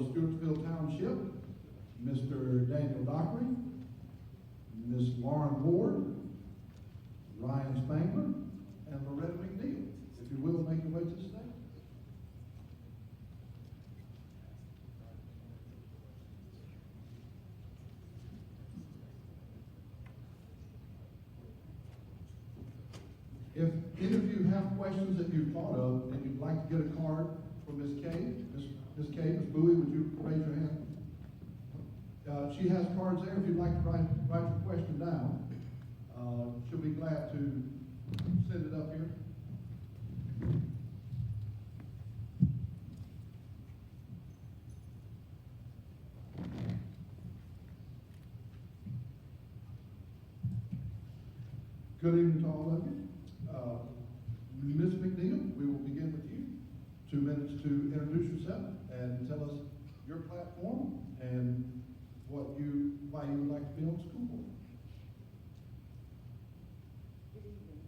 Stewartsville Township, Mr. Daniel Dockery, Ms. Lauran Ward, Ryan Spangler, and Loretta McNeil. If you will, make your way to the stage. If any of you have questions that you've thought of and you'd like to get a card from Ms. Kay, Ms. Kay, Ms. Bowie, would you raise your hand? She has cards there if you'd like to write your question down. She'll be glad to send it up here. Good evening to all of you. Ms. McNeil, we will begin with you. 2 minutes to introduce yourself and tell us your platform and why you would like to be on the school board. Good evening.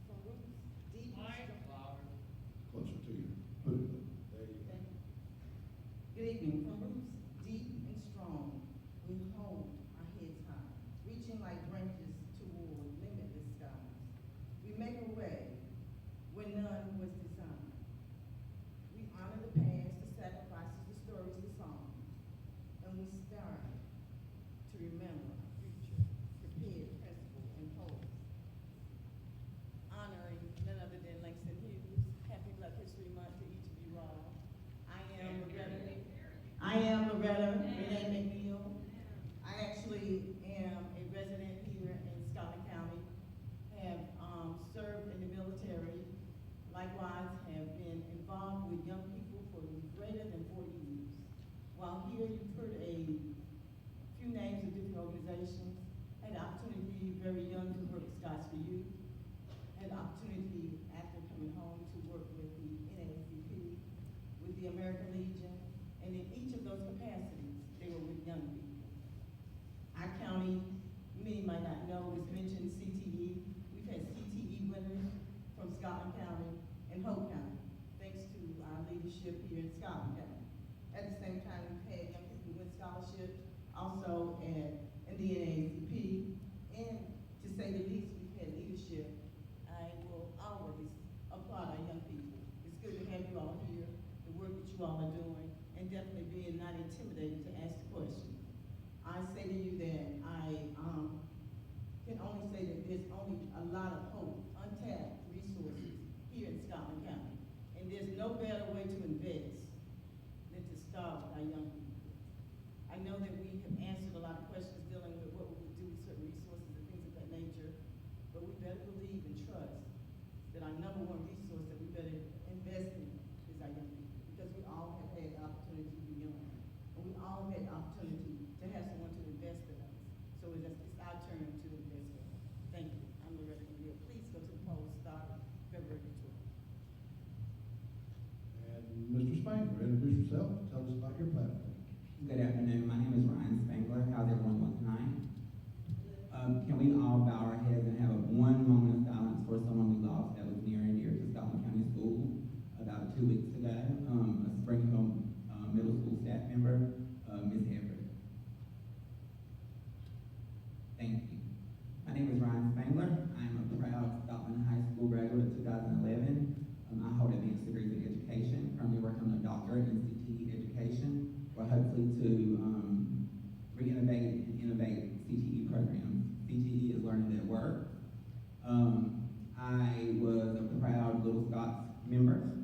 From roots deep and strong. Closer to you. Put it there. You go. Good evening. From roots deep and strong, we hold our heads high, reaching like branches toward limitless skies. We make a way where none was designed. We honor the past, the sacrifices, the stories, the songs, and we strive to remember our future, prepared, principled, and whole. Honoring none other than Langston Hughes. Happy Black History Month to each of you all. I am Loretta McNeil. I actually am a resident here in Scotland County. Have served in the military. Likewise, have been involved with young people for greater than 40 years. While here, you've heard a few names of different organizations. Had the opportunity very young to work with Scots for Youth. Had the opportunity after coming home to work with the NAACP, with the American Legion, and in each of those capacities, they were with young people. Our county, many might not know, was mentioned CTE. We've had CTE winners from Scotland County and Hope County, thanks to our leadership here in Scotland County. At the same time, we've had young people win scholarships, also in the NAACP, and to say the least, we've had leadership. I will always applaud our young people. It's good to have you all here, the work that you all are doing, and definitely being not intimidated to ask the question. I say to you that I can only say that there's only a lot of hope, untapped resources here in Scotland County. And there's no better way to invest than to start with our young people. I know that we have answered a lot of questions dealing with what we would do with certain resources and things of that nature, but we better believe and trust that our number one resource that we better invest in is our young people, because we all have had the opportunity to be young, and we all had the opportunity to have someone to invest in us. So it's our turn to invest in us. Thank you. I'm Loretta McNeil. Please go to the poll start February 12th. And Mr. Spangler, introduce yourself. Tell us about your platform. Good afternoon. My name is Ryan Spangler. How's everyone doing tonight? Can we all bow our heads and have one moment of silence for someone we lost that was near and dear to Scotland County Schools about 2 weeks ago? A Springfield middle school staff member, Ms. Everett. Thank you. My name is Ryan Spangler. I am a proud Scotland High School graduate of 2011. I hold advanced degrees in education, currently working on a doctorate in CTE education, or hopefully to re-innovate and innovate CTE programs. CTE is learning at work. I was a proud Little Scots member.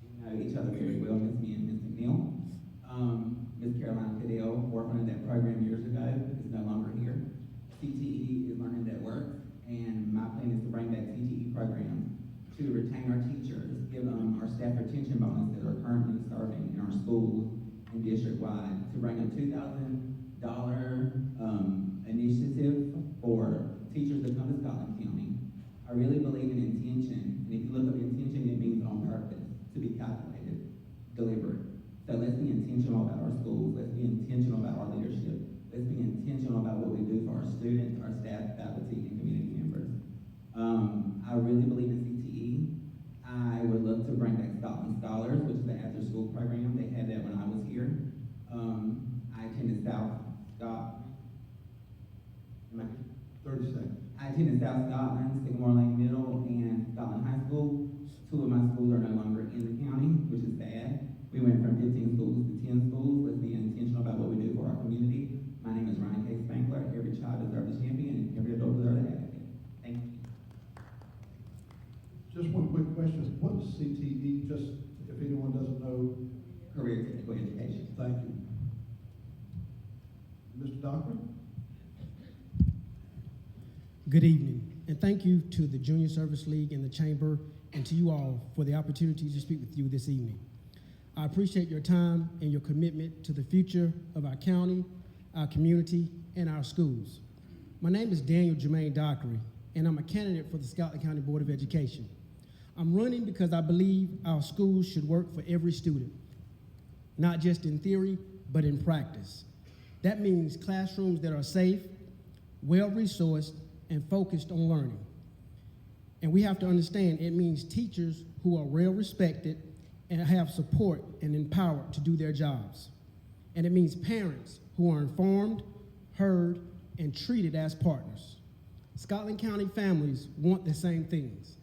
We know each other very well, Ms. Me and Ms. McNeil. Ms. Caroline Cadell, forefront of that program years ago, is no longer here. CTE is learning at work, and my plan is to bring back CTE programs to retain our teachers, give our staff retention bonus that are currently serving in our schools and district-wide, to bring a $2,000 initiative for teachers that come to Scotland County. I really believe in intention, and if you look up intention, it means on purpose, to be calculated, deliberate. So let's be intentional about our schools, let's be intentional about our leadership, let's be intentional about what we do for our students, our staff, faculty, and community members. I really believe in CTE. I would love to bring back Scotland Scholars, which is the after-school program. They had that when I was here. 2 of my schools are no longer in the county, which is bad. We went from 15 schools to 10 schools. Let's be intentional about what we do for our community. My name is Spangler. Every child deserves a champion, and every adult deserves an advocate. Thank you. Just one quick question. What is CTE? Just if anyone doesn't know. Career Technical Education. Thank you. Mr. Dockery? Good evening, and thank you to the Junior Service League and the Chamber and to you all for the opportunity to speak with you this evening. I appreciate your time and your commitment to the future of our county, our community, and our schools. My name is Jermaine Dockery, and I'm a candidate for the Scotland County Board of Education. I'm running because I believe our schools should work for every student, not just in theory, but in practice. That means classrooms that are safe, well-resourced, and focused on learning. And we have to understand it means teachers who are well-respected and have support and empowered to do their jobs. And it means parents who are informed, heard, and treated as partners. Scotland County families want the same things: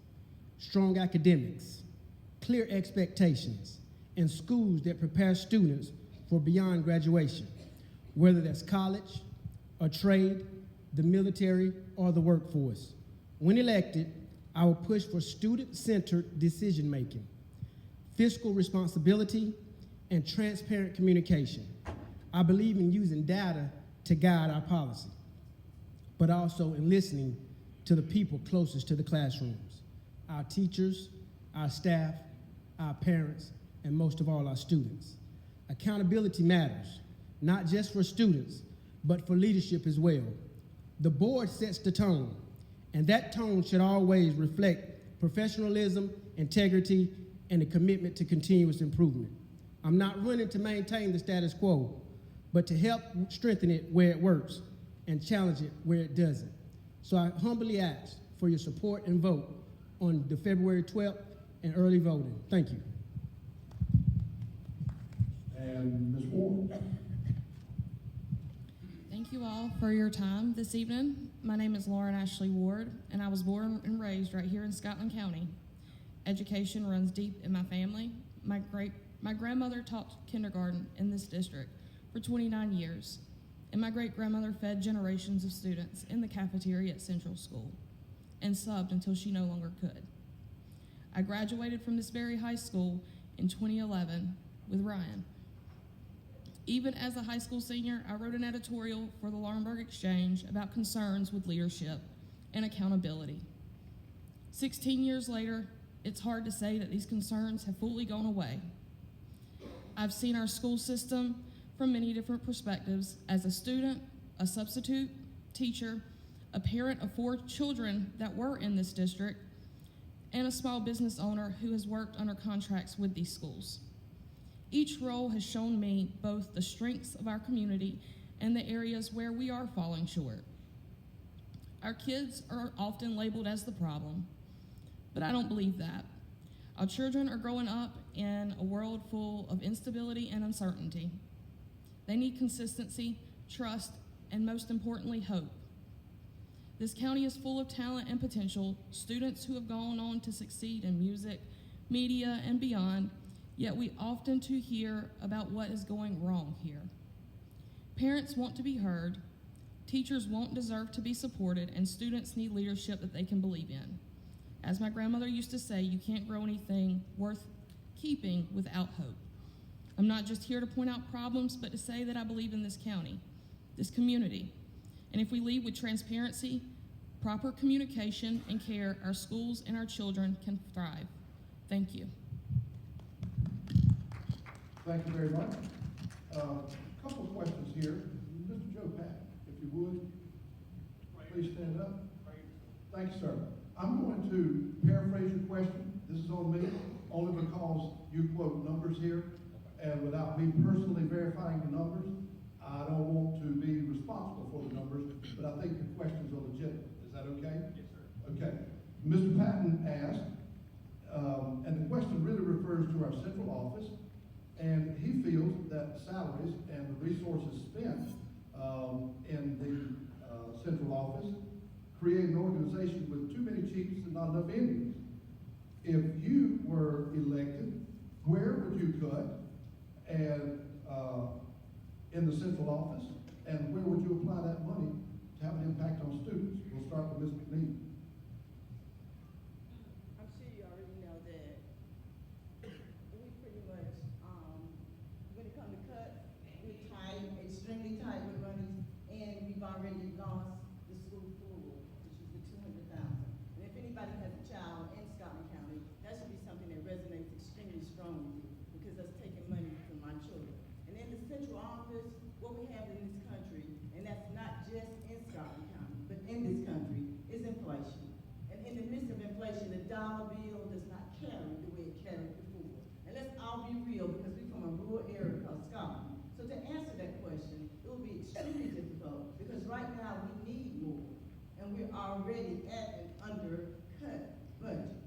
strong academics, clear expectations, and schools that prepare students for beyond graduation, whether that's college, a trade, the military, or the workforce. When elected, I will push for student-centered decision-making, fiscal responsibility, and transparent communication. I believe in using data to guide our policy, but also in listening to the people closest to the classrooms: our teachers, our staff, our parents, and most of all, our students. Accountability matters, not just for students, but for leadership as well. The board sets the tone, and that tone should always reflect professionalism, integrity, and a commitment to continuous improvement. I'm not running to maintain the status quo, but to help strengthen it where it works and challenge it where it doesn't. So I humbly ask for your support and vote on the February 12th and early voting. Thank you. And Ms. Ward? Thank you all for your time this evening. My name is Lauran Ashley Ward, and I was born and raised right here in Scotland County. Education runs deep in my family. My grandmother taught kindergarten in this district for 29 years, and my great-grandmother fed generations of students in the cafeteria at Central School and subbed until she no longer could. I graduated from this very high school in 2011 with Ryan. Even as a high school senior, I wrote an editorial for the Lauran Exchange about concerns with leadership and accountability. 16 years later, it's hard to say that these concerns have fully gone away. I've seen our school system from many different perspectives as a student, a substitute teacher, a parent of 4 children that were in this district, and a small business owner who has worked under contracts with these schools. Each role has shown me both the strengths of our community and the areas where we are falling short. Our kids are often labeled as the problem, but I don't believe that. Our children are growing up in a world full of instability and uncertainty. They need consistency, trust, and most importantly, hope. This county is full of talent and potential, students who have gone on to succeed in music, media, and beyond, yet we often too hear about what is going wrong here. Parents want to be heard, teachers won't deserve to be supported, and students need leadership that they can believe in. As my grandmother used to say, you can't grow anything worth keeping without hope. I'm not just here to point out problems, but to say that I believe in this county, this community. And if we lead with transparency, proper communication, and care, our schools and our children can thrive. Thank you. Thank you very much. Couple of questions here. Mr. Joe Pat, if you would, please stand up. Thank you, sir. I'm going to paraphrase your question. This is on me, only because you quote numbers here, and without me personally verifying the numbers, I don't want to be responsible for the numbers, but I think the questions are legitimate. Is that okay? Yes, sir. Okay. Mr. Patton asked, and the question really refers to our central office, and he feels that salaries and the resources spent in the central office create an organization with too many chiefs and not enough Indians. if you were elected, where would you cut and, in the central office? And where would you apply that money to have an impact on students? We'll start with Ms. McNeil. I'm sure you already know that we pretty much, when it comes to cuts, we're tight, extremely tight with money, and we've already lost the school pool, which is the $200,000. And if anybody has a child in Scotland County, that should be something that resonates extremely strong with you, because that's taking money from my children. And in the central office, what we have in this country, and that's not just in Scotland County, but in this country, is inflation. And in the midst of inflation, the dollar bill does not carry the way it carried before. And let's all be real, because we're from a rural area called Scotland. So to answer that question, it will be extremely difficult, because right now we need more, and we're already at an undercut budget.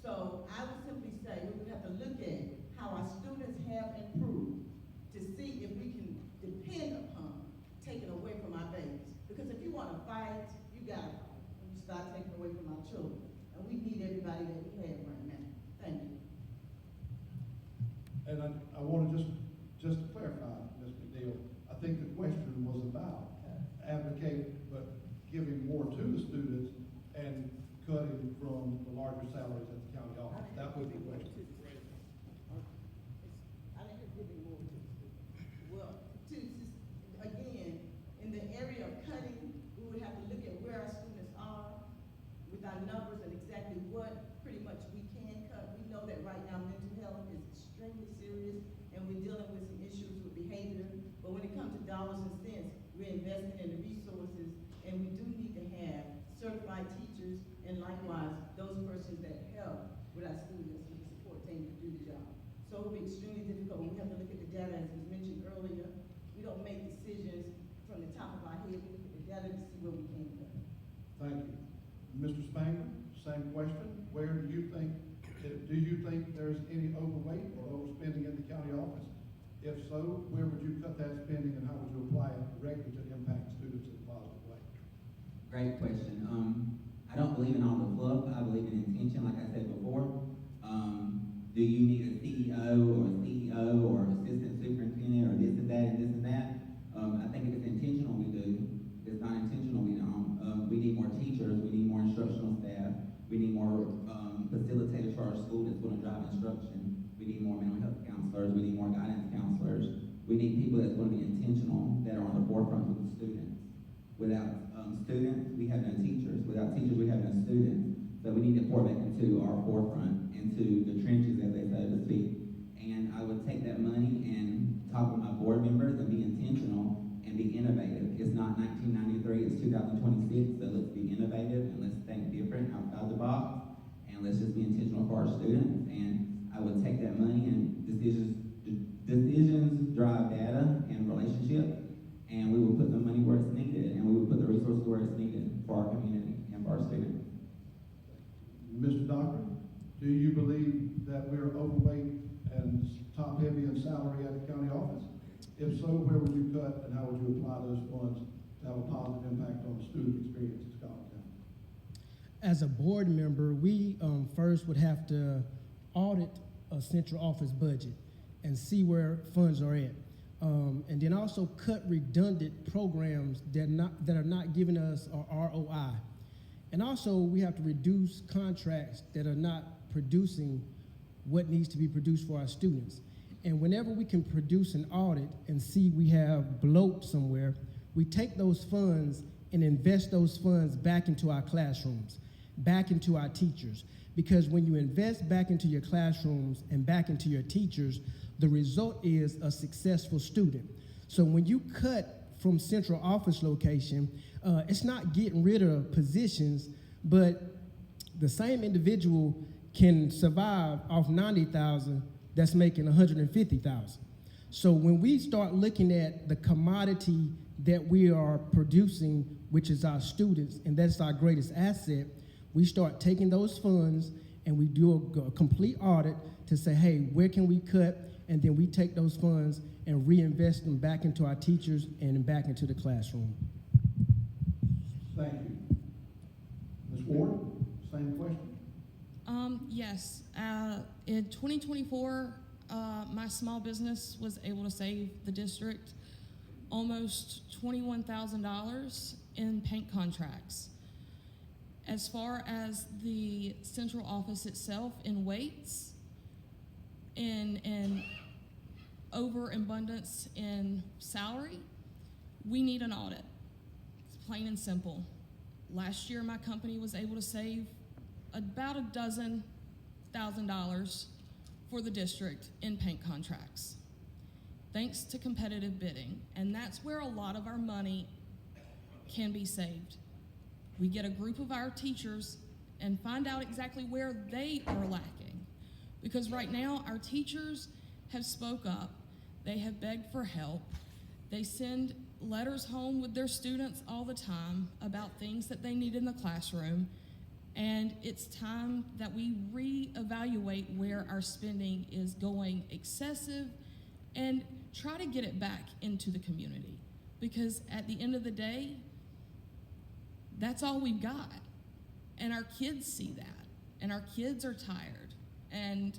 So I would simply say we would have to look at how our students have improved to see if we can depend upon taking away from our babies. Because if you want to fight, you got to fight. And you start taking away from our children. And we need everybody that we have right now. Thank you. And I want to just to clarify, Ms. McNeil, I think the question was about advocate, but giving more to the students and cutting from the larger salaries at the county office. That was the question. I didn't hear giving more to the students. Well, again, in the area of cutting, we would have to look at where our students are with our numbers and exactly what pretty much we can cut. We know that right now mental health is extremely serious, and we're dealing with some issues with behavior. But when it comes to dollars and cents, we're investing in the resources, and we do need to have certified teachers, and likewise, those persons that help with our students with the support team to do the job. So it will be extremely difficult. We have to look at the data, as was mentioned earlier. We don't make decisions from the top of our head. We look at the data to see where we can go. Thank you. Mr. Spangler, same question. Where do you think there's any overweight or overspending in the county office? If so, where would you cut that spending, and how would you apply it directly to impact students in a positive way? Great question. I don't believe in all the fluff. I believe in intention, like I said before. Do you need a CEO or assistant superintendent or this and that and this and that? I think if it's intentional, we do. If it's not intentional, we don't. We need more teachers. We need more instructional staff. We need more facilitators for our school that's going to drive instruction. We need more mental health counselors. We need more guidance counselors. We need people that's going to be intentional, that are on the forefront with the students. Without students, we have no teachers. Without teachers, we have no students. So we need to pour back into our forefront, into the trenches, as they say, to speak. And I would take that money and talk with my board members and be intentional and be innovative. It's not 1993, it's 2026, so let's be innovative and let's think different, outside the box, and let's just be intentional for our students. And I would take that money, and decisions drive data and relationship, and we will put the money where it's needed, and we will put the resources where it's needed for our community and for our students. Mr. Dockery, do you believe that we're overweight and top-heavy in salary at the county office? If so, where would you cut, and how would you apply those funds to have a positive impact on the student experience in Scotland County? As a board member, we first would have to audit a central office budget and see where funds are at. And then also cut redundant programs that are not giving us our ROI. And also we have to reduce contracts that are not producing what needs to be produced for our students. And whenever we can produce an audit and see we have bloat somewhere, we take those funds and invest those funds back into our classrooms, back into our teachers. Because when you invest back into your classrooms and back into your teachers, the result is a successful student. So when you cut from central office location, it's not getting rid of positions, but the same individual can survive off 90,000 that's making 150,000. So when we start looking at the commodity that we are producing, which is our students, and that's our greatest asset, we start taking those funds and we do a complete audit to say, hey, where can we cut? And then we take those funds and reinvest them back into our teachers and back into the classroom. Thank you. Ms. Ward, same question. Yes. In 2024, my small business was able to save the district almost $21,000 in paint contracts. As far as the central office itself in weights and overabundance in salary, we need an audit. It's plain and simple. Last year, my company was able to save about $12,000 for the district in paint contracts, thanks to competitive bidding. And that's where a lot of our money can be saved. We get a group of our teachers and find out exactly where they are lacking. Because right now, our teachers have spoke up. They have begged for help. They send letters home with their students all the time about things that they need in the classroom. And it's time that we reevaluate where our spending is going excessive and try to get it back into the community. Because at the end of the day, that's all we've got. And our kids see that. And our kids are tired. And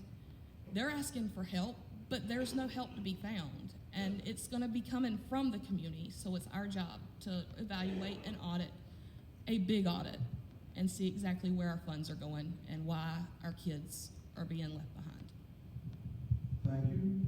they're asking for help, but there's no help to be found. And it's going to be coming from the community. So it's our job to evaluate and audit, a big audit, and see exactly where our funds are going and why our kids are being left behind. Thank you.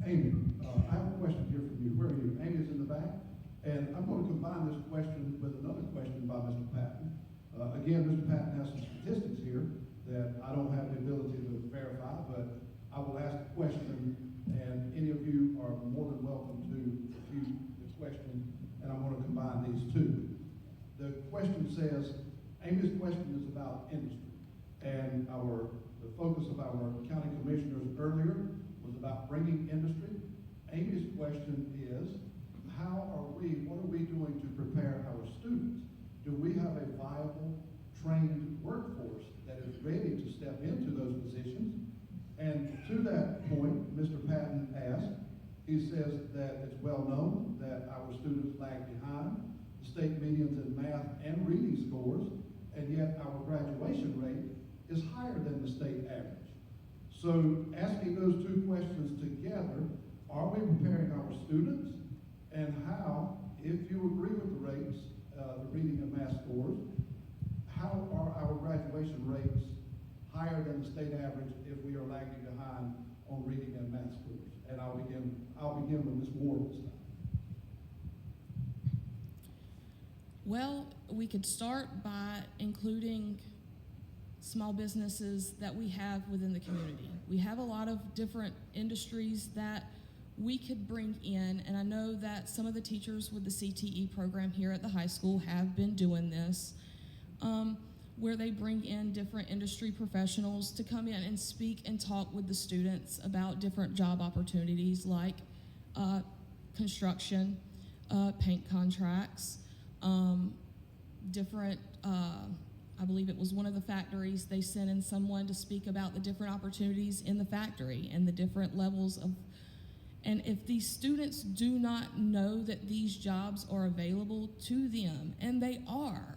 Amy, I have a question here from you. Where are you? Amy's in the back. And I'm going to combine this question with another question by Mr. Patton. Again, Mr. Patton has some statistics here that I don't have the ability to verify, but I will ask the question, and any of you are more than welcome to refute the question, and I'm going to combine these two. The question says, Amy's question is about industry, and the focus of our county commissioners earlier was about bringing industry. Amy's question is, what are we doing to prepare our students? Do we have a viable, trained workforce that is ready to step into those positions? And to that point, Mr. Patton asked, he says that it's well known that our students lag behind the state medians in math and reading scores, and yet our graduation rate is higher than the state average. So asking those two questions together, are we preparing our students? And how, if you agree with the rates, the reading and math scores, how are our graduation rates higher than the state average if we are lagging behind on reading and math scores? And I'll begin with Ms. Ward this time. Well, we could start by including small businesses that we have within the community. We have a lot of different industries that we could bring in, and I know that some of the teachers with the CTE program here at the high school have been doing this, where they bring in different industry professionals to come in and speak and talk with the students about different job opportunities like construction, paint contracts, different, I believe it was one of the factories, they sent in someone to speak about the different opportunities in the factory and the different levels of. And if these students do not know that these jobs are available to them, and they are,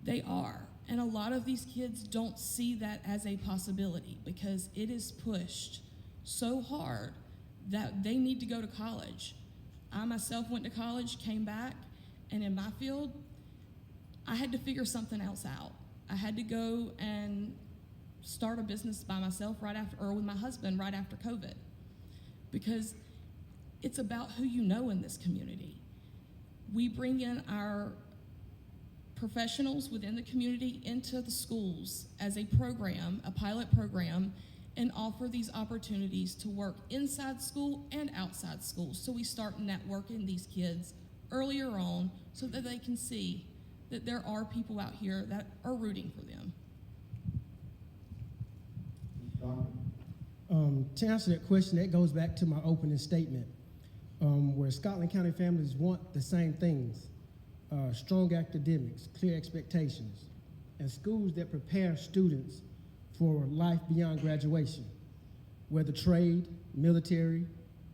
and a lot of these kids don't see that as a possibility because it is pushed so hard that they need to go to college. I myself went to college, came back, and in my field, I had to figure something else out. I had to go and start a business by myself or with my husband right after COVID. Because it's about who you know in this community. We bring in our professionals within the community into the schools as a program, a pilot program, and offer these opportunities to work inside school and outside school. So we start networking these kids earlier on so that they can see that there are people out here that are rooting for them. Doctor? To answer that question, that goes back to my opening statement, where Scotland County families want the same things, strong academics, clear expectations, and schools that prepare students for life beyond graduation, whether trade, military,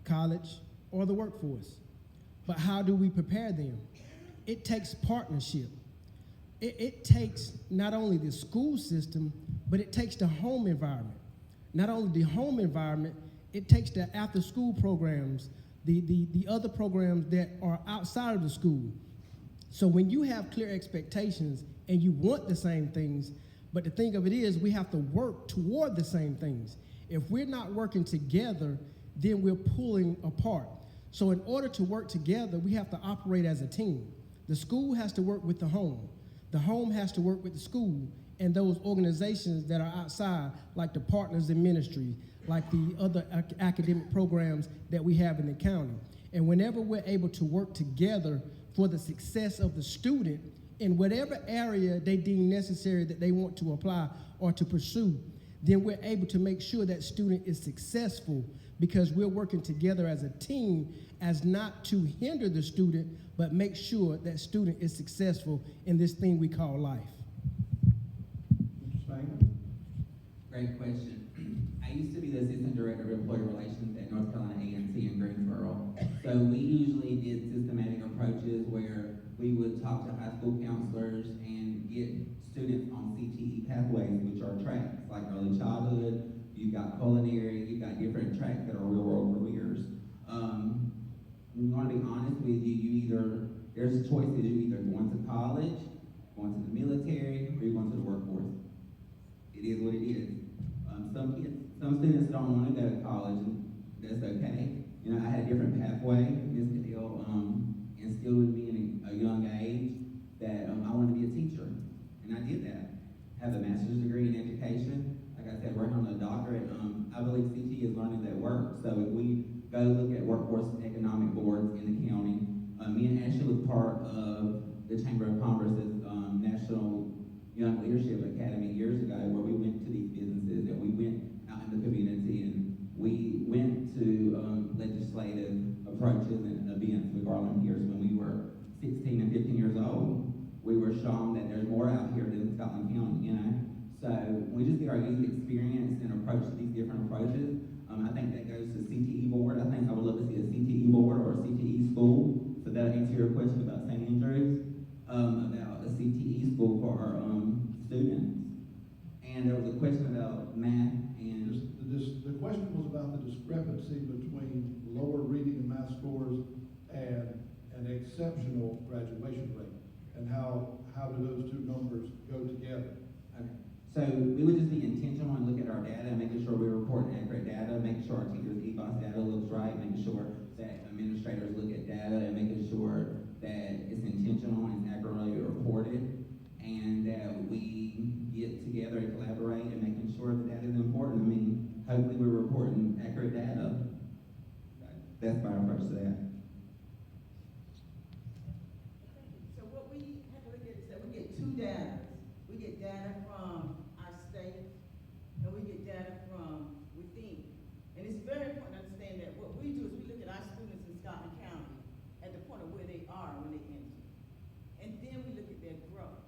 college, or the workforce. But how do we prepare them? It takes partnership. it takes not only the school system, but it takes the home environment. Not only the home environment, it takes the after-school programs, the other programs that are outside of the school. So when you have clear expectations and you want the same things, but the thing of it is we have to work toward the same things. If we're not working together, then we're pulling apart. So in order to work together, we have to operate as a team. The school has to work with the home has to work with the school, and those organizations that are outside, like the partners in ministry, like the other academic programs that we have in the county. And whenever we're able to work together for the success of the student in whatever area they deem necessary that they want to apply or to pursue, then we're able to make sure that student is successful because we're working together as a team as not to hinder the student, but make sure that student is successful in this thing we call life. Mr. Spangler? Great question. I used to be the assistant director of employee relations at North Carolina A&T in Greensboro. So we usually did systematic approaches where we would talk to high school counselors and get students on CTE pathways, which are tracks like early childhood, you've got culinary, you've got different tracks that are real world careers. I'm going to be honest with you, there's choices, you're either going to college, going to the military, or you're going to the workforce. It is what it is. Some students don't want to go to college, and that's okay. You know, I had a different pathway. Ms. Cadell instilled in me in a young age that I wanted to be a teacher, and I did that. I have a master's degree in education. Like I said, working on a doctorate. I believe CT is learning that work. So if we go look at workforce economic boards in the county, me and Ashley was part of the Chamber of Commerce's National Young Leadership Academy years ago, where we went to these businesses and we went out in the community and we went to legislative approaches and events with volunteers when we were 16 and 15 years old. We were shown that there's more out here than Scotland County, you know? So we just get our youth experience and approach to these different approaches. I think that goes to CTE board. I think I would love to see a CTE board or a CTE school. So that'll answer your question about St. Andrews, about a CTE school for our students. And there was a question about math and... The question was about the discrepancy between lower reading and math scores and an exceptional graduation rate, and how do those two numbers go together? Okay. So we would just be intentional and look at our data, making sure we're reporting accurate data, making sure our teachers' EBOS data looks right, making sure that administrators look at data, and making sure that it's intentional and accurately reported, and that we get together and collaborate and making sure that that is important. I mean, hopefully we're reporting accurate data. That's my approach to that. So what we have to look at is that we get two data. We get data from our state, and we get data from within. And it's very important to understand that what we do is we look at our students in Scotland County at the point of where they are when they enter. And then we look at their growth.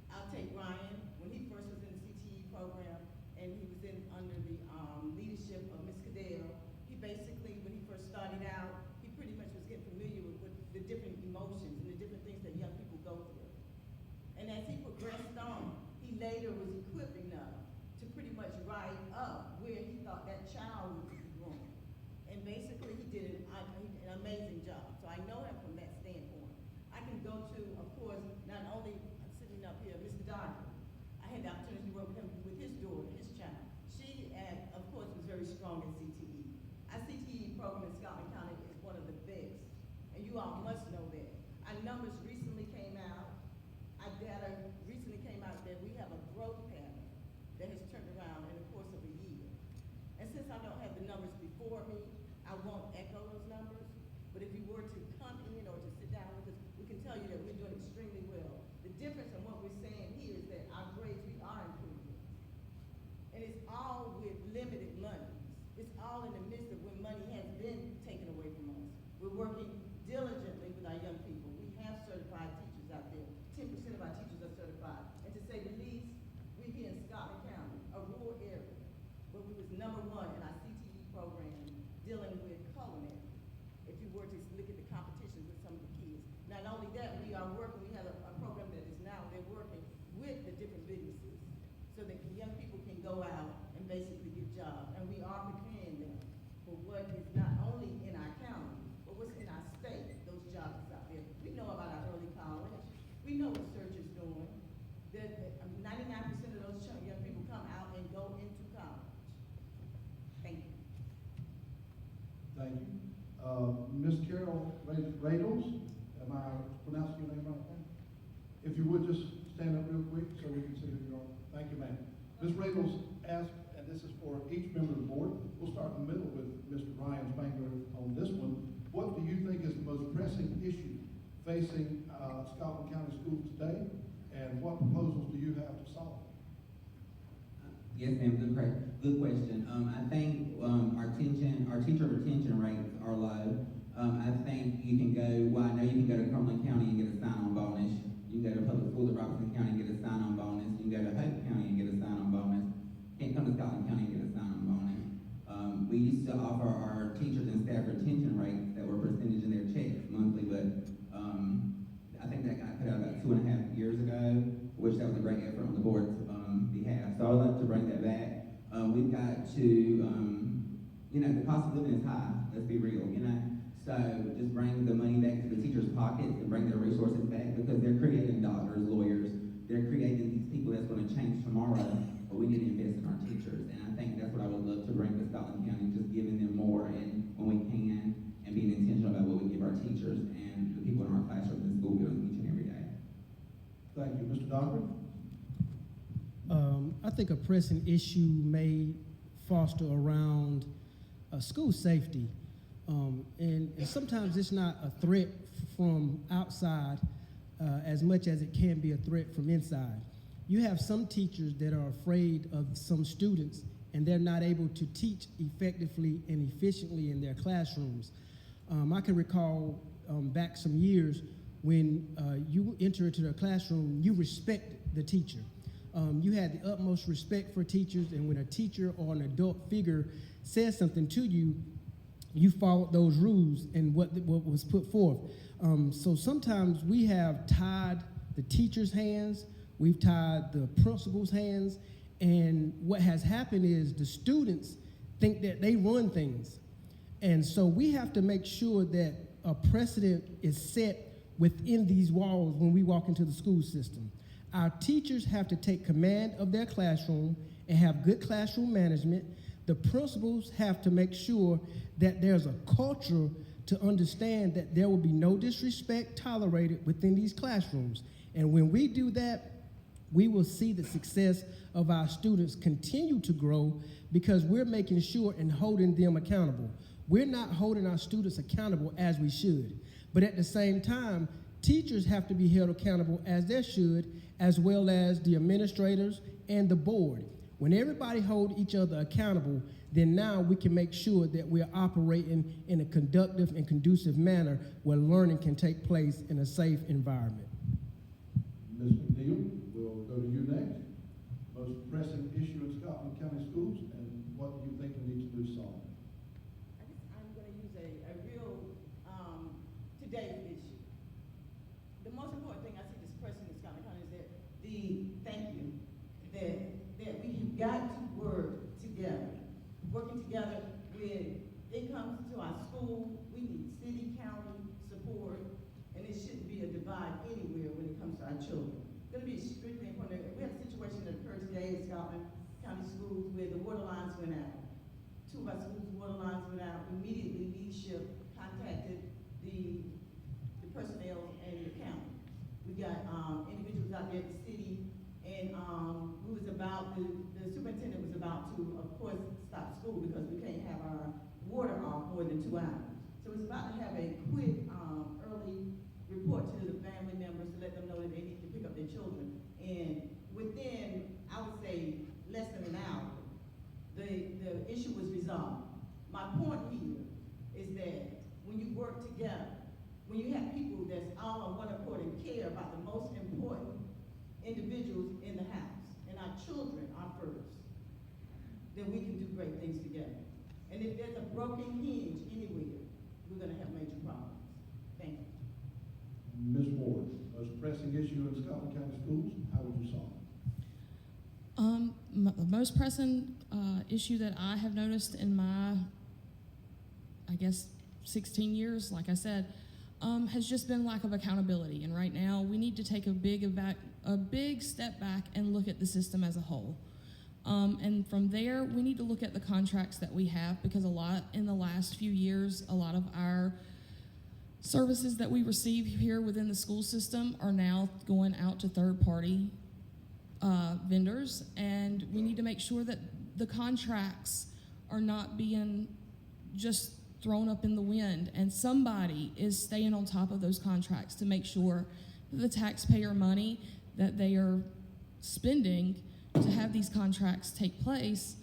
I'll take Ryan, when he first was in the CTE program, and he was in under the leadership of Ms. Cadell, he basically, when he first started out, he pretty much was getting familiar with the different emotions and the different things that young people go through. And as he progressed on, he later was equipped enough to pretty much write up where he thought that child would be growing. And basically, he did an amazing job. So I know him from that standpoint. I can go to, of course, not only sitting up here, Mr. Dockery. I had the opportunity to work with him with his daughter, his child. She, of course, was very strong in CTE. Our CTE program in Scotland County is one of the best, and you all must know that. Our numbers recently came out. Our data recently came out that we have a growth pattern that has turned around in the course of a year. And since I don't have the numbers before me, I won't echo those numbers. But if you were to come in or to sit down with us, we can tell you that we're doing extremely well. The difference in what we're saying here is that our grades, we are improving. And it's all with limited money. It's all in the midst of when money has been taken away from us. We're working diligently with our young people. We have certified teachers out there. 10% of our teachers are certified. And to say the least, we're here in Scotland County, a rural area, where we was #1 in our CTE program dealing with culinary. If you were to look at the competitions with some of the kids. Not only that, we are working, we have a program that is now, they're Miss Carol Radels, am I pronouncing your name right now? If you would just stand up real quick so we can see who you are. Thank you, ma'am. Ms. Radels asked, and this is for each member of the board, we'll start in the middle with Mr. Ryan Spangler on this one. What do you think is the most pressing issue facing Scotland County schools today, and what proposals do you have to solve? Yes, ma'am, good question. I think our teacher retention rates are low. I think you can go, well, I know you can go to Cumberland County and get a sign-on bonus. You can go to public schools at Robertson County and get a sign-on bonus. You can go to Hope County and get a sign-on bonus. Can't come to Scotland County and get a sign-on bonus. We used to offer our teachers and staff retention rates that were percentage in their checks monthly, but I think that got cut out about 2.5 years ago, which that was a great effort on the board's behalf. So I would like to bring that back. We've got to, the cost of living is high, let's be real, So just bring the money back to the teachers' pockets and bring their resources back, because they're creating doctors, lawyers, they're creating these people that's going to change tomorrow, but we need to invest in our teachers. And I think that's what I would love to bring to Scotland County, just giving them more and when we can, and being intentional about what we give our teachers and the people in our classrooms and school buildings each and every day. Thank you. Mr. Dockery? I think a pressing issue may foster around school safety. And sometimes it's not a threat from outside as much as it can be a threat from inside. You have some teachers that are afraid of some students, and they're not able to teach effectively and efficiently in their classrooms. I can recall back some years when you enter into the classroom, you respect the teacher. You had the utmost respect for teachers, and when a teacher or an adult figure says something to you, you followed those rules and what was put forth. So sometimes we have tied the teacher's hands, we've tied the principal's hands, and what has happened is the students think that they run things. And so we have to make sure that a precedent is set within these walls when we walk into the school system. Our teachers have to take command of their classroom and have good classroom management. The principals have to make sure that there's a culture to understand that there will be no disrespect tolerated within these classrooms. And when we do that, we will see the success of our students continue to grow, because we're making sure and holding them accountable. We're not holding our students accountable as we should. But at the same time, teachers have to be held accountable as they should, as well as the administrators and the board. When everybody hold each other accountable, then now we can make sure that we're operating in a conductive and conducive manner where learning can take place in a safe environment. Ms. McNeil, we'll go to you next. Most pressing issue in Scotland County schools, and what do you think we need to do to solve it? I guess I'm going to use a real today's issue. The most important thing I see this person in Scotland County is that that we've got to work together. Working together when it comes to our school, we need city, county support, and it shouldn't be a divide anywhere when it comes to our children. It's going to be strictly important. We had a situation that occurred today in Scotland County schools where the water lines went out. 2 of our schools' water lines went out. Immediately, leadership contacted the personnel in the county. We got individuals out there at the city, and the superintendent was about to, of course, stop school because we can't have our water off more than 2 hours. So it's about to have a quick early report to the family members to let them know that they need to pick up their children. And within, I would say, less than an hour, the issue was resolved. My point here is that when you work together, when you have people that's all on one accord and care about the most important individuals in the house, and our children are first, then we can do great things together. And if there's a broken hinge anywhere, we're going to have major problems. Thank you. Ms. Ward, most pressing issue in Scotland County schools, how would you solve it? The most pressing issue that I have noticed in my, 16 years, like I said, has just been lack of accountability. And right now, we need to take a big step back and look at the system as a whole. And from there, we need to look at the contracts that we have, because in the last few years, a lot of our services that we receive here within the school system are now going out to third-party vendors, and we need to make sure that the contracts are not being just thrown up in the wind, and somebody is staying on top of those contracts to make sure that the taxpayer money that they are spending to have these contracts take place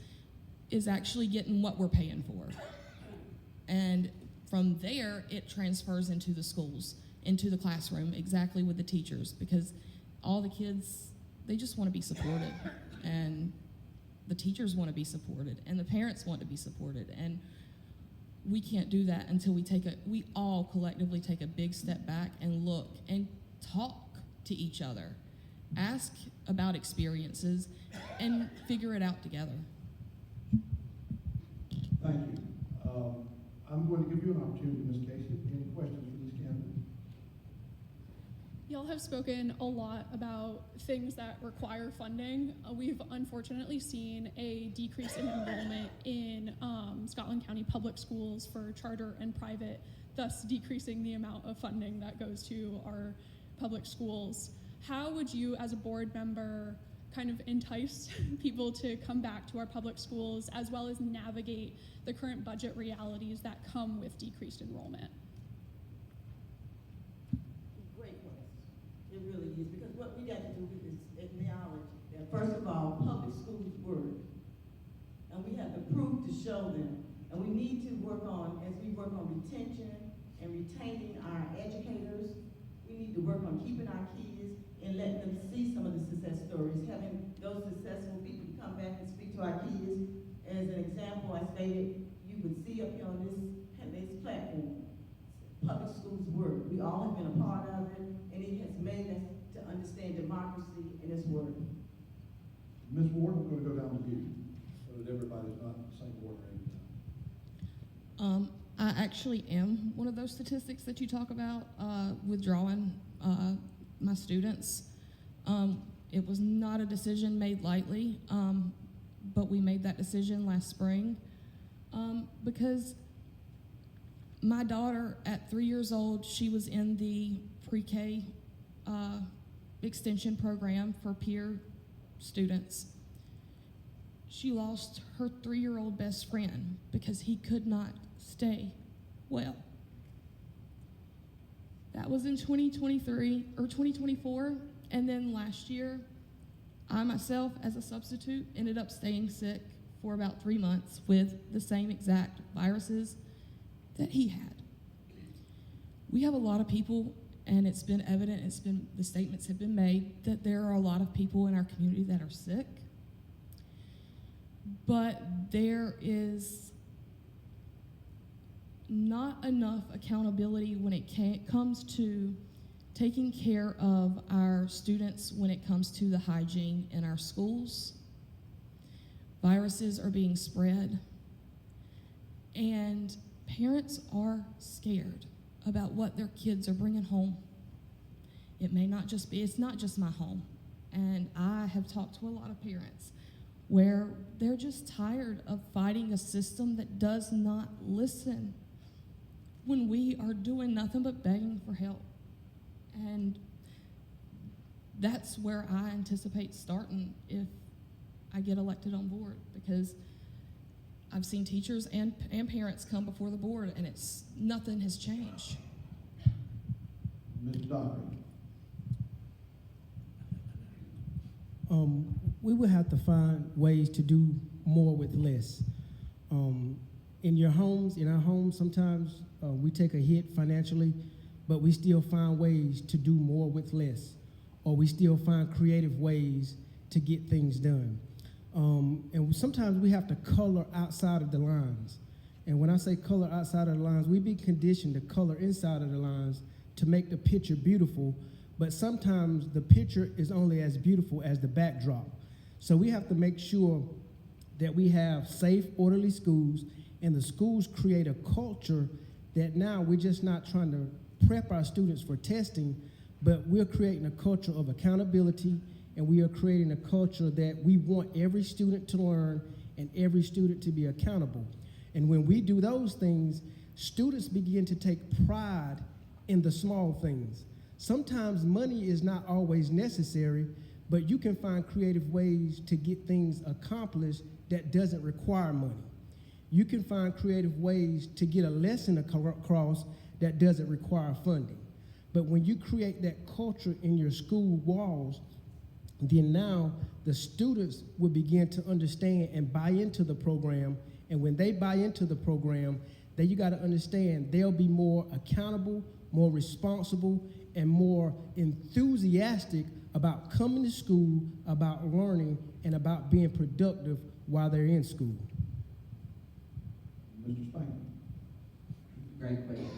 is actually getting what we're paying for. And from there, it transfers into the schools, into the classroom, exactly with the teachers, because all the kids, they just want to be supported, and the teachers want to be supported, and the parents want to be supported, and we can't do that until we all collectively take a big step back and look and talk to each other, ask about experiences, and figure it out together. Thank you. I'm going to give you an opportunity, Ms. Casey. Any questions for these candidates? Y'all have spoken a lot about things that require funding. We've unfortunately seen a decrease in enrollment in Scotland County public schools for charter and private, thus decreasing the amount of funding that goes to our public schools. How would you, as a board member, kind of entice people to come back to our public schools, as well as navigate the current budget realities that come with decreased enrollment? Great question. It really is, because what we got to do is acknowledge that, first of all, public schools work, and we have the proof to show them. And we need to work on, as we work on retention and retaining our educators, we need to work on keeping our kids and letting them see some of the success stories, having those successful people come back and speak to our kids. As an example, I stated, you would see up here on this platform, public schools work. We all have been a part of it, and it has made us to understand democracy and its work. Ms. Ward, I'm going to go down to you, so that everybody's not in the same order every time. I actually am one of those statistics that you talk about, withdrawing my students. It was not a decision made lightly, but we made that decision last spring because my daughter, at 3 years old, she was in the pre-K extension program for peer students. She lost her 3-year-old best friend because he could not stay well. That was in 2023 or 2024, and then last year, I myself, as a substitute, ended up staying sick for about 3 months with the same exact viruses that he had. We have a lot of people, and it's been evident, the statements have been made that there are a lot of people in our community that are sick, but there is not enough accountability when it comes to taking care of our students when it comes to the hygiene in our schools. Viruses are being spread, and parents are scared about what their kids are bringing home. It's not just my home, and I have talked to a lot of parents where they're just tired of fighting a system that does not listen when we are doing nothing but begging for help. And that's where I anticipate starting if I get elected on board, because I've seen teachers and parents come before the board, and nothing has changed. Ms. Dockery. We would have to find ways to do more with less. In our homes, sometimes we take a hit financially, but we still find ways to do more with less, or we still find creative ways to get things done. And sometimes we have to color outside of the lines. And when I say color outside of the lines, we've been conditioned to color inside of the lines to make the picture beautiful, but sometimes the picture is only as beautiful as the backdrop. So we have to make sure that we have safe, orderly schools, and the schools create a culture that now we're just not trying to prep our students for testing, but we're creating a culture of accountability and we are creating a culture that we want every student to learn and every student to be accountable. And when we do those things, students begin to take pride in the small things. Sometimes money is not always necessary, but you can find creative ways to get things accomplished that doesn't require money. You can find creative ways to get a lesson across that doesn't require funding. But when you create that culture in your school walls, then now the students will begin to understand and buy into the program. And when they buy into the program, then you got to understand they'll be more accountable, more responsible, and more enthusiastic about coming to school, about learning, and about being productive while they're in school. Mr. Spangler. Great question.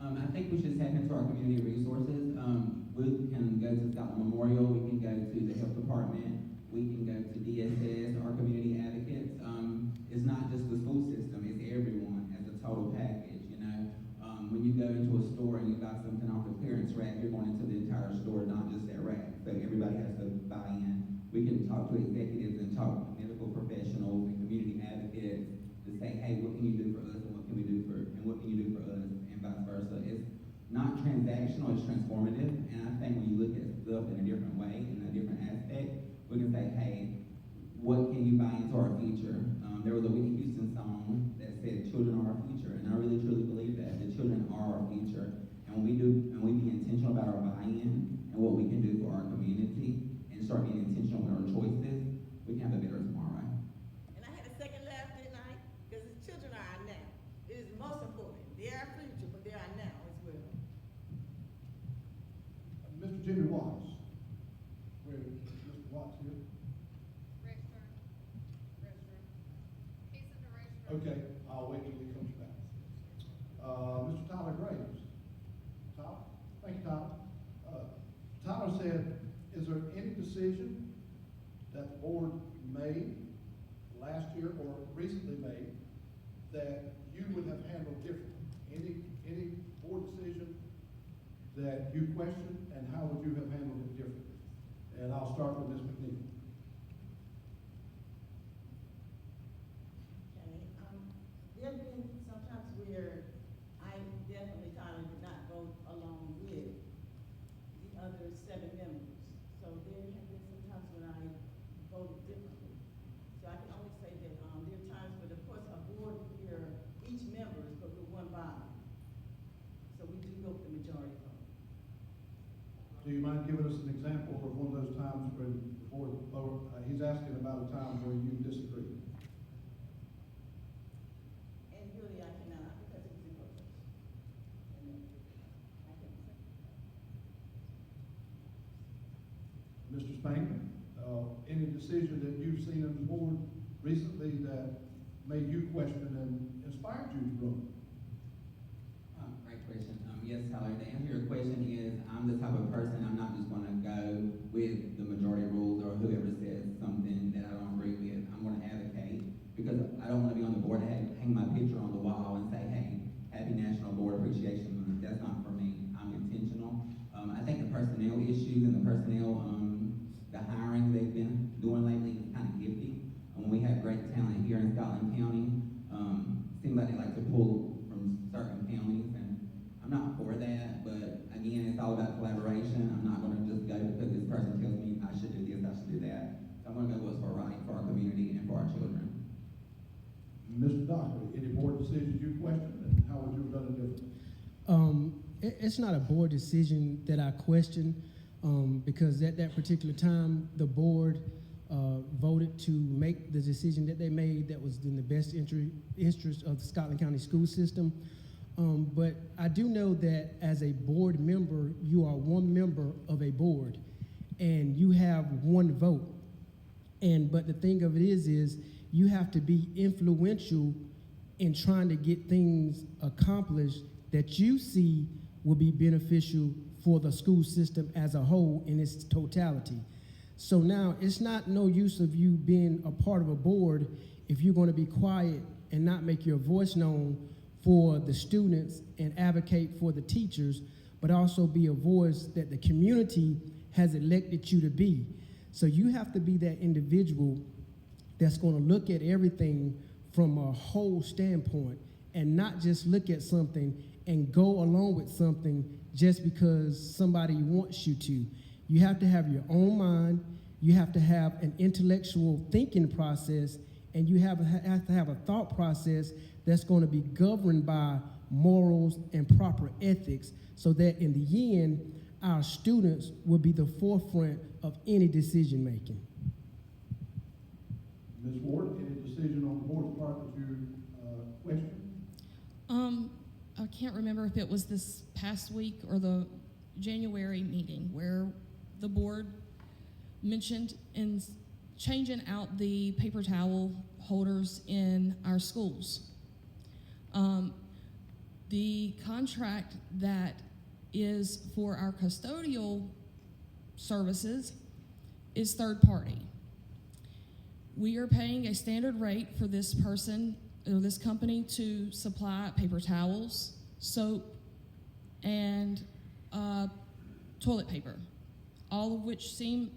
I think we should tap into our community resources. We can go to Scotland Memorial, we can go to the health department, we can go to DSS, our community advocates. It's not just the school system, it's everyone as a total package, you know. When you go into a store and you buy something off the clearance rack, you're going into the entire store, not just that rack. So everybody has to buy in. We can talk to executives and talk to medical professionals and community advocates to say, hey, what can you do for us and what can we do for, and what can you do for us, and vice versa. It's not transactional, it's transformative. And I think when you look at stuff in a different way, in a different aspect, we can say, hey, what can you buy into our future? There was a Whitney Houston song that said, children are our future. And I really, truly believe that. The children are our future. And when we do, and we be intentional about our buy-in and what we can do for our community and start being intentional with our choices, we can have a better tomorrow. And I had a second laugh, didn't I? Because the children are our now. It is most important. They are our future, but they are now as well. Mr. Jimmy Watts. Where is Mr. Watts here? Okay, I'll wait till he comes back. Mr. Tyler Graves. Tyler? Thank you, Tyler. Tyler said, is there any decision that the board made last year or recently made that you would have handled differently? Any board decision that you questioned, and how would you have handled it differently? And I'll start with Ms. McNeil. There have been sometimes where I definitely, Tyler, did not vote along with the other 7 members. So there have been some times when I voted differently. So I can only say that there are times when, of course, a board here, each member is but with one body. So we do go with the majority vote. Do you mind giving us an example of one of those times when the board, he's asking about a time where you disagreed? And really, I cannot, because it was in closed session. And I can't say. Mr. Spangler, any decision that you've seen on the board recently that made you question and inspired you to run? Great question. Yes, Tyler, to answer your question is, I'm the type of person, I'm not just gonna go with the majority rules or whoever says something that I don't agree with. I'm gonna advocate, because I don't wanna be on the board and hang my picture on the wall and say, hey, happy National Board Appreciation Month. That's not for me. I'm intentional. I think the personnel issues and the personnel, the hiring they've been doing lately is kind of gifty. When we have great talent here in Scotland County, seems like they like to pull from certain counties, and I'm not for that, but again, it's all about collaboration. I'm not gonna just go because this person tells me I should do this, I should do that. So I'm gonna go what's right for our community and for our children. Mr. Dockery, any board decisions you questioned, and how would you have done it differently? It's not a board decision that I question, because at that particular time, the board voted to make the decision that they made that was in the best interest of the Scotland County school system. But I do know that as a board member, you are one member of a board, and you have one vote. But the thing of it is you have to be influential in trying to get things accomplished that you see will be beneficial for the school system as a whole in its totality. So now it's not no use of you being a part of a board if you're going to be quiet and not make your voice known for the students and advocate for the teachers, but also be a voice that the community has elected you to be. So you have to be that individual that's going to look at everything from a whole standpoint and not just look at something and go along with something just because somebody wants you to. You have to have your own mind, you have to have an intellectual thinking process, and you have to have a thought process that's going to be governed by morals and proper ethics, so that in the end, our students will be the forefront of any decision making. Ms. Ward, any decision on the board's part that you question? I can't remember if it was this past week or the January meeting where the board mentioned in changing out the paper towel holders in our schools. The contract that is for our custodial services is third party. We are paying a standard rate for this person or this company to supply paper towels, soap, and toilet paper, all of which seem,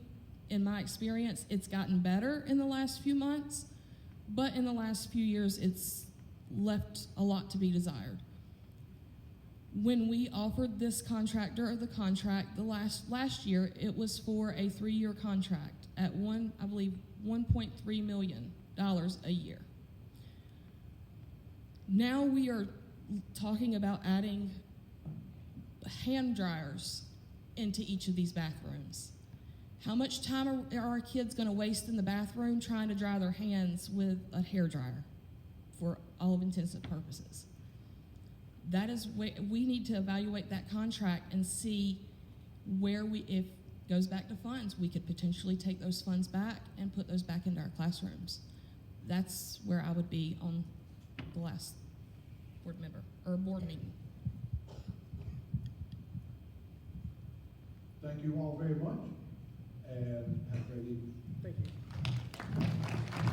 in my experience, it's gotten better in the last few months, but in the last few years, it's left a lot to be desired. When we offered this contractor the contract last year, it was for a 3-year contract at $1.3 million a year. Now we are talking about adding hand dryers into each of these bathrooms. How much time are our kids going to waste in the bathroom trying to dry their hands with a hair dryer for all of intents and purposes? That is we need to evaluate that contract and see where if it goes back to funds, we could potentially take those funds back and put those back into our classrooms. That's where I would be on the last board meeting. Thank you all very much, and have a great evening. Thank you.